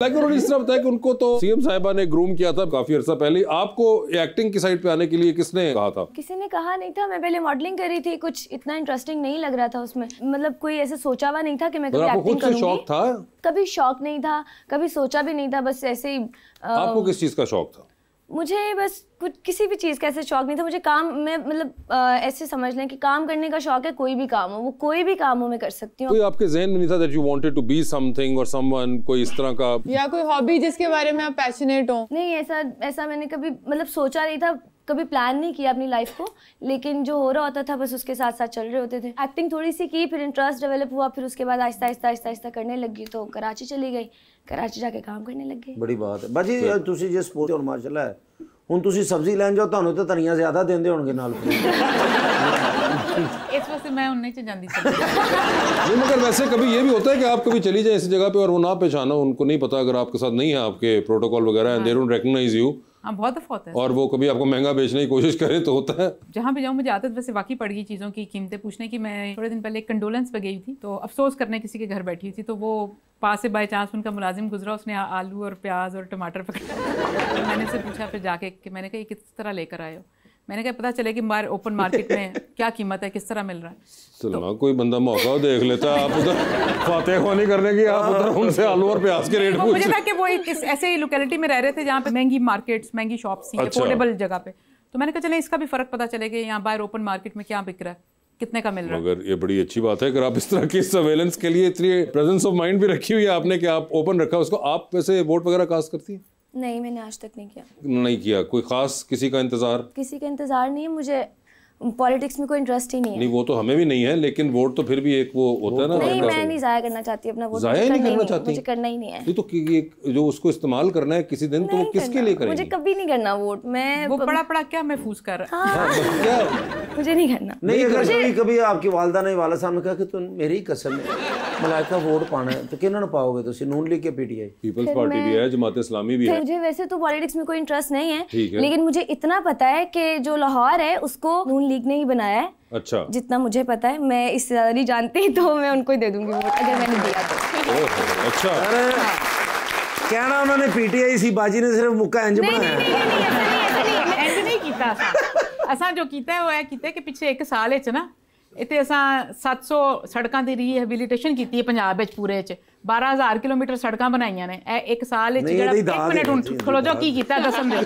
लेकिन उन्होंने इस तरह बताया कि उनको तो सीएम साहिबा ने ग्रूम किया था काफी अर्सा पहले। आपको एक्टिंग की साइड पे आने के लिए किसने कहा था? किसी ने कहा नहीं था। मैं पहले मॉडलिंग कर रही थी, कुछ इतना इंटरेस्टिंग नहीं लग रहा था उसमें, मतलब कोई ऐसे सोचा हुआ नहीं था कि मैं कभी एक्टिंग करूंगी। शौक था? कभी शौक नहीं था, कभी सोचा भी नहीं था, बस ऐसे ही। आपको किस चीज का शौक था? मुझे बस कुछ किसी भी चीज़ का ऐसे शौक नहीं था। मुझे काम में मतलब ऐसे समझ लें कि काम करने का शौक है, कोई भी काम हो, वो कोई भी काम हो मैं कर सकती हूँ। कोई आपके ज़हन में नहीं था that you wanted to be something or someone, कोई इस तरह का, या कोई हॉबी जिसके बारे में आप पैशनेट हो? नहीं, ऐसा मैंने कभी मतलब सोचा नहीं था, कभी प्लान नहीं किया अपनी लाइफ को, लेकिन जो हो रहा होता था बस उसके साथ साथ चल रहे होते थे। एक्टिंग थोड़ी सी की, फिर इंटरेस्ट डेवलप हुआ, फिर उसके बाद आहिस्ता आहिस्ता करने लगी, तो कराची चली गई, कराची जाके काम करने लग गई। बड़ी बात है बाजी। तुसी जे स्पोर्ट और माशाल्लाह ਹੁਣ ਤੁਸੀਂ ਸਬਜ਼ੀ ਲੈਣ ਜਾਓ ਤੁਹਾਨੂੰ ਤਾਂ ਧਨੀਆ ਜ਼ਿਆਦਾ ਦਿੰਦੇ ਹੋਣਗੇ ਨਾਲ। इस वजह से मैं उन्हें से जाती थी। नहीं मगर वैसे कभी ये भी होता है कि आप कभी चली जाए ऐसी जगह पे और वो ना पहचाना, उनको नहीं पता अगर आपके साथ नहीं है आपके प्रोटोकॉल वगैरह, and they don't recognise you. हाँ, बहुत दफा होता है। और वो कभी आपको महंगा बेचने की कोशिश करे तो होता है। जहाँ पे जाऊँ मुझे आदत वैसे वाकई पड़ गई चीज़ों की कीमतें पूछने की। मैं थोड़े दिन पहले एक कंडोलेंस पे गई थी, तो अफसोस करने किसी के घर बैठी थी, तो वो पास से बाई चांस उनका मुलाजिम गुजरा, उसने आलू और प्याज और टमाटर पकड़ा। तो मैंने उससे पूछा फिर जाके कि मैंने कहा ये किस तरह लेकर आए हो? मैंने कहा पता चले कि ओपन मार्केट में क्या कीमत है, किस तरह मिल रहा है। तो कोई बंदा मौका देख लेता है, आप उधर फातेहवानी करने की, आप उधर उनसे आलू और प्याज के रेट पूछ। मुझे था कि वो ऐसे ही लोकेलिटी में रह रहे थे जहाँ पे महंगी मार्केट्स, महंगी शॉप्स थी, अफोर्डेबल जगह पे। तो मैंने कहा चले इसका भी फर्क पता चले कि यहाँ बाहर ओपन मार्केट में क्या बिक रहा है, कितने का मिल रहा है। मगर ये बड़ी अच्छी बात है अगर आप इस तरह की सर्वेलेंस के लिए इतनी प्रेजेंस ऑफ माइंड भी रखी हुई है आपने कि आप ओपन रखा उसको। आप वैसे वोट वगैरह कास्ट करती हैं? नहीं, मैंने आज तक नहीं किया। नहीं किया? कोई खास किसी का इंतजार? किसी का इंतजार नहीं है, मुझे पॉलिटिक्स में कोई इंटरेस्ट ही नहीं है। नहीं वो तो हमें भी नहीं है, लेकिन वोट तो फिर भी एक वो होता है ना। नहीं, मैं नहीं जाया करना चाहती अपना वोट। जाया नहीं करना चाहती? मुझे करना ही नहीं है। नहीं तो जो उसको इस्तेमाल करना है किसी दिन, तो वो किसके लिए करेंगे? मुझे कभी नहीं करना वोट। मैं वो पड़ा क्या महफूज कर रहा है। क्या मुझे नहीं करना। नहीं अगर कभी आपकी वालदा ने वाला साहब ने कहा कि तुम मेरी कसम है मलाइका वोट पाना है तो किन्होंने पाओगे? तुसी नून लीग के पीटीआई? पीपल्स पार्टी भी है, जमात इस्लामी भी है। मुझे वैसे तो पॉलिटिक्स में कोई इंटरेस्ट नहीं है, लेकिन मुझे इतना पता है कि जो लाहौर है उसको नून लीग ने ही बनाया है। अच्छा, जितना मुझे पता है, मैं इससे ज्यादा नहीं जानती, तो मैं उनको ही दे दूंगी वोट अगर मैंने दिया तो। अच्छा, कहना उन्होंने पीटीआई सी, बाजी ने सिर्फ मुक्का इंज बनाया। इंज नहीं कीता असा जो कीता है वो है कीता कि पिछले 1 साल विच ना इत्थे असा 700 सड़कों की रीहैबिलिटेशन की है पंजाब विच पूरे च 12,000 किलोमीटर सड़कों बनाई ने। 1 साल 1 मिनट हुण खलो जाओ की कीता दसन दे।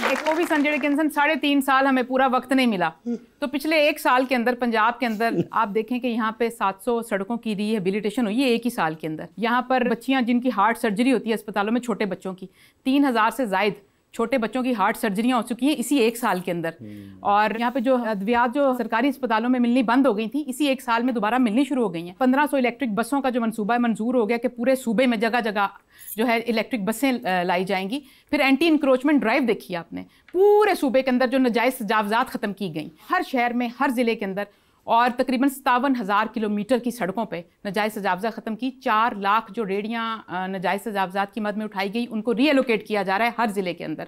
एक वो भी सन जेडे कहते 3.5 साल हमें पूरा वक्त नहीं मिला, तो पिछले 1 साल के अंदर पंजाब के अंदर आप देखें कि यहाँ पे 700 सड़कों की रिहेबिलिटेशन हुई है 1 ही साल के अंदर। यहाँ पर बच्चियाँ जिनकी हार्ट सर्जरी होती है अस्पतालों में, छोटे बच्चों की 3000 से ज़ायद छोटे बच्चों की हार्ट सर्जरियां हो चुकी हैं इसी 1 साल के अंदर। और यहाँ पे जो अद्वियात जो सरकारी अस्पतालों में मिलनी बंद हो गई थी, इसी 1 साल में दोबारा मिलनी शुरू हो गई हैं। 1500 इलेक्ट्रिक बसों का जो मनसूबा है मंजूर हो गया कि पूरे सूबे में जगह जगह जो है इलेक्ट्रिक बसें लाई जाएंगी। फिर एंटी इंक्रोचमेंट ड्राइव देखी आपने, पूरे सूबे के अंदर जो नाजायज़ तजावज़ात ख़त्म की गई हर शहर में, हर ज़िले के अंदर। और तकरीबन 57,000 किलोमीटर की सड़कों पे नाजायज़ तजावज़ा ख़त्म की। 4 लाख जो रेडियाँ नाजायज़ तजावज़ात की मद में उठाई गई उनको रीएलोकेट किया जा रहा है हर ज़िले के अंदर।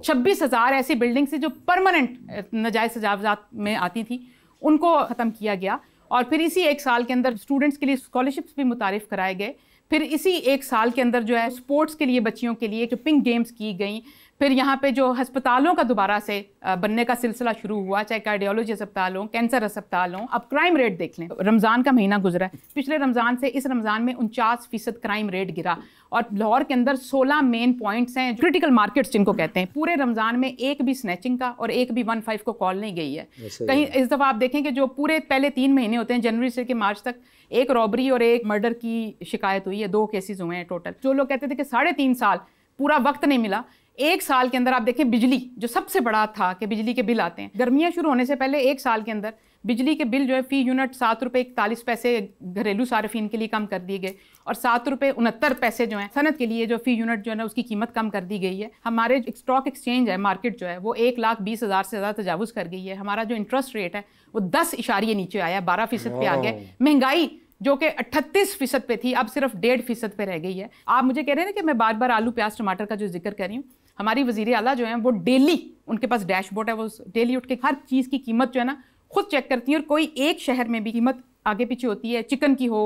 26,000 ऐसी बिल्डिंग से जो परमानेंट नाजायज़ तजावज़ात में आती थी उनको ख़त्म किया गया। और फिर इसी 1 साल के अंदर स्टूडेंट्स के लिए स्कॉलरशिप्स भी मुतारिफ़ कराए गए। फिर इसी 1 साल के अंदर जो है स्पोर्ट्स के लिए बच्चियों के लिए जो पिंक गेम्स की गई। फिर यहाँ पे जो अस्पतालों का दोबारा से बनने का सिलसिला शुरू हुआ, चाहे कार्डियोलॉजी अस्पताल हो, कैंसर अस्पताल हो। अब क्राइम रेट देख लें, रमज़ान का महीना गुजरा है, पिछले रमज़ान से इस रमज़ान में 49% क्राइम रेट गिरा। और लाहौर के अंदर 16 मेन पॉइंट्स हैं क्रिटिकल मार्केट्स जिनको कहते हैं। पूरे रमज़ान में एक भी स्नैचिंग का और एक भी 15 को कॉल नहीं गई है कहीं। इस दफ़ा आप देखें कि जो पूरे पहले 3 महीने होते हैं जनवरी से के मार्च तक, 1 रॉबरी और 1 मर्डर की शिकायत हुई है, 2 केसेस हुए हैं टोटल। जो लोग कहते थे कि 3.5 साल पूरा वक्त नहीं मिला, 1 साल के अंदर आप देखें बिजली जो सबसे बड़ा था कि बिजली के बिल आते हैं, गर्मियाँ शुरू होने से पहले 1 साल के अंदर बिजली के बिल जो है फ़ी यूनिट 7 रुपये 41 पैसे घरेलू सार्फिन के लिए कम कर दिए गए और 7 रुपये 69 पैसे जो है सनत के लिए जो फ़ी यूनिट जो है ना उसकी कीमत कम कर दी गई है। हमारे स्टॉक एक्सचेंज है, मार्केट जो है वो 1,20,000 से ज़्यादा तजावुज़ कर गई है। हमारा जो इंटरेस्ट रेट है वो 10 इशारिये नीचे आया, 12% पे आ गया। महंगाई जो कि 38% पे थी अब सिर्फ 1.5% पे रह गई है। आप मुझे कह रहे हैं ना कि मैं बार बार आलू प्याज टमाटर का जो जिक्र कर रही हूँ, हमारी वज़ीर आला जो है वो डेली, उनके पास डैशबोर्ड है, वो डेली उठ के हर चीज़ की कीमत जो है ना खुद चेक करती हैं और कोई एक शहर में भी कीमत आगे पीछे होती है, चिकन की हो,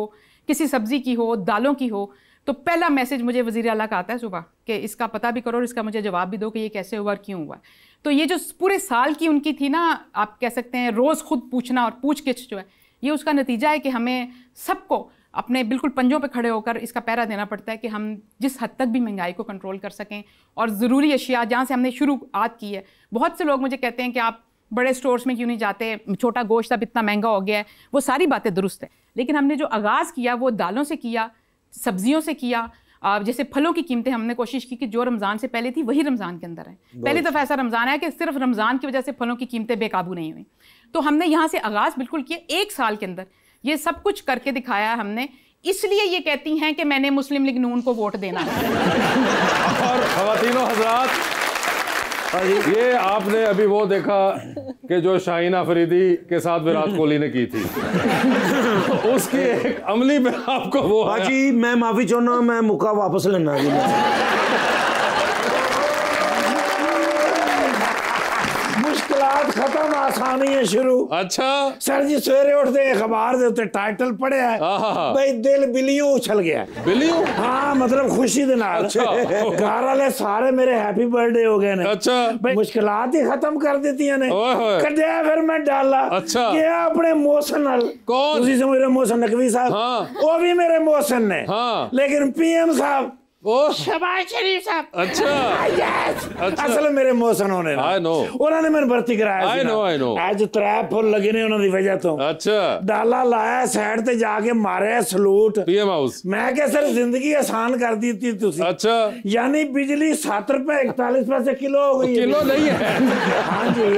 किसी सब्जी की हो, दालों की हो, तो पहला मैसेज मुझे वज़ीर आला का आता है सुबह कि इसका पता भी करो और इसका मुझे जवाब भी दो कि ये कैसे हुआ और क्यों हुआ। तो ये जो पूरे साल की उनकी थी ना, आप कह सकते हैं रोज़ खुद पूछना और पूछ-गिछ जो है, ये उसका नतीजा है कि हमें सबको अपने बिल्कुल पंजों पे खड़े होकर इसका पहरा देना पड़ता है कि हम जिस हद तक भी महंगाई को कंट्रोल कर सकें और ज़रूरी अशिया जहाँ से हमने शुरुआत की है। बहुत से लोग मुझे कहते हैं कि आप बड़े स्टोर्स में क्यों नहीं जाते, छोटा गोश्त अब इतना महंगा हो गया है। वो सारी बातें दुरुस्त है, लेकिन हमने जो आगाज़ किया वो दालों से किया, सब्जियों से किया। जैसे फलों की कीमतें हमने कोशिश की कि जो रमज़ान से पहले थी वही रमज़ान के अंदर है। पहली दफ़ा ऐसा रमज़ान है कि सिर्फ रमज़ान की वजह से फलों की कीमतें बेकाबू नहीं हुई। तो हमने यहाँ से आगाज़ बिल्कुल किया, 1 साल के अंदर ये सब कुछ करके दिखाया हमने। इसलिए ये कहती हैं कि मैंने मुस्लिम लीग नून को वोट देना है। और ख़वातीनो हज़रात, ये आपने अभी वो देखा कि जो शाहीन अफरीदी के साथ विराट कोहली ने की थी उसकी एक अमली में आपको वो बाजी मैं माफी चाहना, मैं मुक्का वापस लेना जी। मुश्किलात खत्म, आसानी है शुरू। अच्छा सर जी सवेरे उठते अखबार दे उत्ते टाइटल पढ़िया है भाई दिल बिलियों उछल गया। बिलियों? हाँ मतलब खुशी दे नाल। अच्छा। घर वाले सारे मेरे हैप्पी बर्थडे हो गए ने। अच्छा। भाई मुश्किलात ही खत्म कर देती ने। ओए होए। कढ़िया फिर मैं डाला। अच्छा। ये अपने मोहसन नाल। कौन? तुसी समझ रहे मोहसन नकवी साहब? हाँ। वो भी मेरे मोहसन ने। हाँ। लेकिन पीएम साहब ओ शहबाज शरीफ साहब। अच्छा। अच्छा। असल मेरे मोहसन होने ना। I know। उन्होंने मैंने भर्ती कराया I know। आज 3 फुल लगे ने उन्होंने वजह तो। अच्छा। डाला लाया साइड ते जाके मारे सलूट। PM house. मैं क्या सर जिंदगी आसान कर दी थी तुसी। अच्छा। यानी बिजली 7 रुपए 41 पैसे किलो हो गई। किलो नहीं है। हाँ जी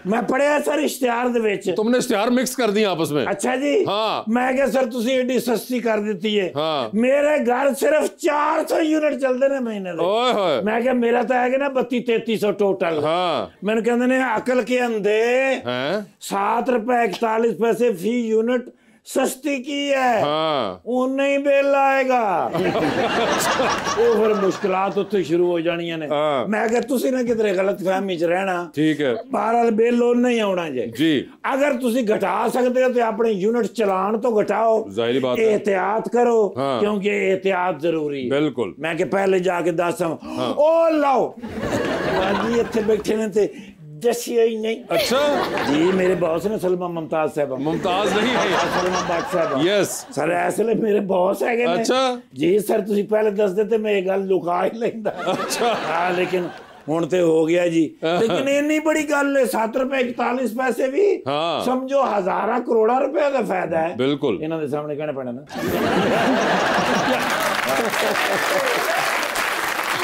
मैं पढ़िया सर इश्तिहार दे विच। तुमने इश्तिहार मिक्स कर दिए आपस में। अच्छा जी। हाँ। मैं क्या सर तुसी एडी सस्ती कर देती है। हाँ। मेरे घर सिर्फ 400 यूनिट चलते ने महीने दे। ओए होए। मैं क्या मेरा तो है कि ना 32-3300 टोटल। हाँ। मैंने कहते ने अकल के अंधे हैं? 7 रुपए 41 पैसे फी यूनिट सस्ती की है। हाँ। उन्हें ही बिल आएगा। वो फिर मुश्किलात उत्थे शुरू हो जानियां ने। हाँ। मैं क्या तुसी ना किधरे गलत फहमी च रहना। ठीक है। बहरहाल बिल उन्हें ही आना जी। अगर तुसी घटा सकते हो तो अपने यूनिट चलान तो घटाओ। जाहिर बात है। एहतियात करो। हाँ। क्योंकि एहतियात जरूरी है। बिल्कुल। मैं के पहले जाके दस ओ लाओ बाजी इत्थे बैठे ने ते दसिया ही नहीं। अच्छा जी मेरे बॉस ने सलमा मुमताज साहब। मुमताज नहीं है, सलमा बाग साहब। यस सर ऐसे मेरे बॉस है। अच्छा जी सर तुसी पहले दस देते मैं ये गल लुका ही लेंदा। अच्छा हाँ लेकिन हुण ते हो गया जी। लेकिन इन्नी बड़ी गल है 7 रुपए 41 पैसे भी। हाँ। समझो हजारा करोड़ा रुपए का फायदा है। बिल्कुल। इन्हों दे सामने कहना पैना ना।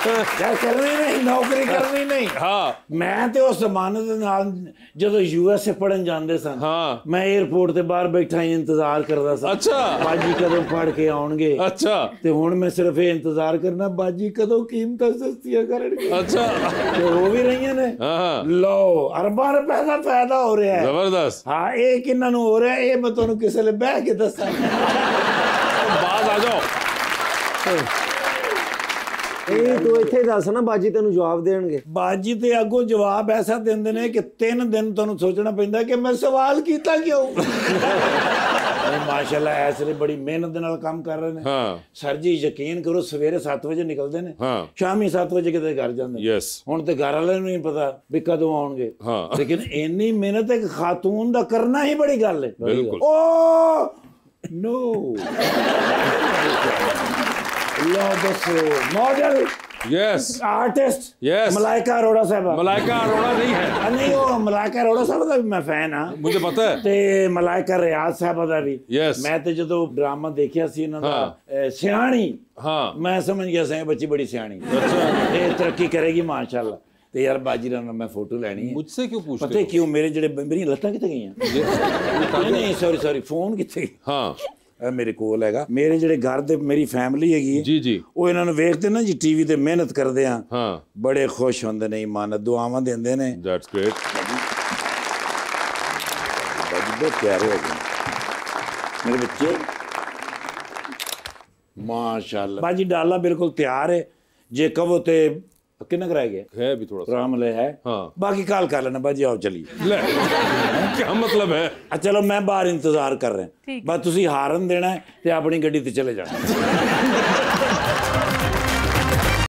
करनी नहीं नौकरी करनी नहीं। हाँ। मैं ते उस जमाने दे नाल जदों यूएसए पढ़न जांदे सन। हाँ। मैं एयरपोर्ट ते बाहर बैठा ही इंतजार करदा सा। अच्छा। बाजी कदों पढ़ के आउणगे। अच्छा। ते हुण मैं सिर्फ ये इंतजार करना बाजी कदों कीमतां सस्तियां करनगे। अच्छा। ते हो भी रही ने। हाँ। लो अरबां रुपए दा फायदा हो रहा है। जबरदस्त। हाँ ये किन्ना नु हो रहा है ये मैं तुहानू किसे ले बह के दसां। बात आ जाओ। ਇਹ ਤੂੰ ਇੱਥੇ ਦੱਸ ਨਾ ਬਾਜੀ ਤੈਨੂੰ ਜਵਾਬ ਦੇਣਗੇ। ਬਾਜੀ ਤੇ ਅੱਗੋਂ ਜਵਾਬ ਐਸਾ ਦਿੰਦੇ ਨੇ ਕਿ 3 ਦਿਨ ਤੁਹਾਨੂੰ ਸੋਚਣਾ ਪੈਂਦਾ ਕਿ ਮੈਂ ਸਵਾਲ ਕੀਤਾ ਕਿਉਂ। ਮਾਸ਼ਾਅੱਲਾ ਐਸਲੇ ਬੜੀ ਮਿਹਨਤ ਦੇ ਨਾਲ ਕੰਮ ਕਰ ਰਹੇ ਨੇ। ਹਾਂ ਸਰ ਜੀ ਯਕੀਨ ਕਰੋ ਸਵੇਰੇ 7 ਵਜੇ ਨਿਕਲਦੇ ਨੇ ਹਾਂ ਸ਼ਾਮੀ 7 ਵਜੇ ਕਿਤੇ ਘਰ ਜਾਂਦੇ। ਯੈਸ। ਹੁਣ ਤੇ ਘਰ ਵਾਲਿਆਂ ਨੂੰ ਨਹੀਂ ਪਤਾ ਵੀ ਕਦੋਂ ਆਉਣਗੇ। ਹਾਂ। ਲੇਕਿਨ ਇੰਨੀ ਮਿਹਨਤ ਇੱਕ ਖਾਤੂਨ ਦਾ ਕਰਨਾ ਹੀ ਬੜੀ ਗੱਲ ਹੈ। ਬਿਲਕੁਲ। ਓ ਨੋ लो दसो model yes artist yes Malaika Arora साहब। मलाइका अरोड़ा नहीं है। नहीं वो मलाइका अरोड़ा साहब का भी मैं फैन हाँ। मुझे पता है। ते मलाइका रियाज साहब का भी। यस। मैं ते जदों ड्रामा देखिया सी इन्हां दा सियाणी। हाँ। मैं समझ गया सी बच्ची बड़ी सियाणी। अच्छा। ये तरक्की करेगी माशाल्लाह। ते यार बाजी नाल मैं फोटो लेनी है। मुझसे क्यों पूछते पता है क्यों मेरे जेडे मेरी लत्तां कित्थे गईयां। नहीं सॉरी फोन कित्थे। हाँ ਮੇਰੇ ਕੋਲ ਹੈਗਾ ਮੇਰੇ ਜਿਹੜੇ ਘਰ ਦੇ ਮੇਰੀ ਫੈਮਿਲੀ ਹੈਗੀ ਜੀ ਜੀ ਉਹ ਇਹਨਾਂ ਨੂੰ ਵੇਖਦੇ ਨਾ ਜੀ ਟੀਵੀ ਤੇ ਮਿਹਨਤ ਕਰਦੇ ਆ ਹਾਂ ਬੜੇ ਖੁਸ਼ ਹੁੰਦੇ ਨੇ ਇਮਾਨਤ ਦੁਆਵਾਂ ਦਿੰਦੇ ਨੇ। That's great. ਬਾਜੀ ਬਹੁਤ ਪਿਆਰੇ ਹੋ ਗਏ ਮੇਰੇ ਬੱਚੇ ਮਾਸ਼ਾਅੱਲਾ। ਬਾਜੀ ਡਾਲਾ ਬਿਲਕੁਲ ਤਿਆਰ ਹੈ ਜੇ ਕਹੋ ਤੇ किन्ना कराया गया है भी थोड़ा सा आराम ले है हाँ बाकी कॉल कर लेना बाजी आओ चलिए ले क्या मतलब है चलो मैं बाहर इंतजार कर रहा बस तुसी हारन देना है ते अपनी गड्डी ते चले जाना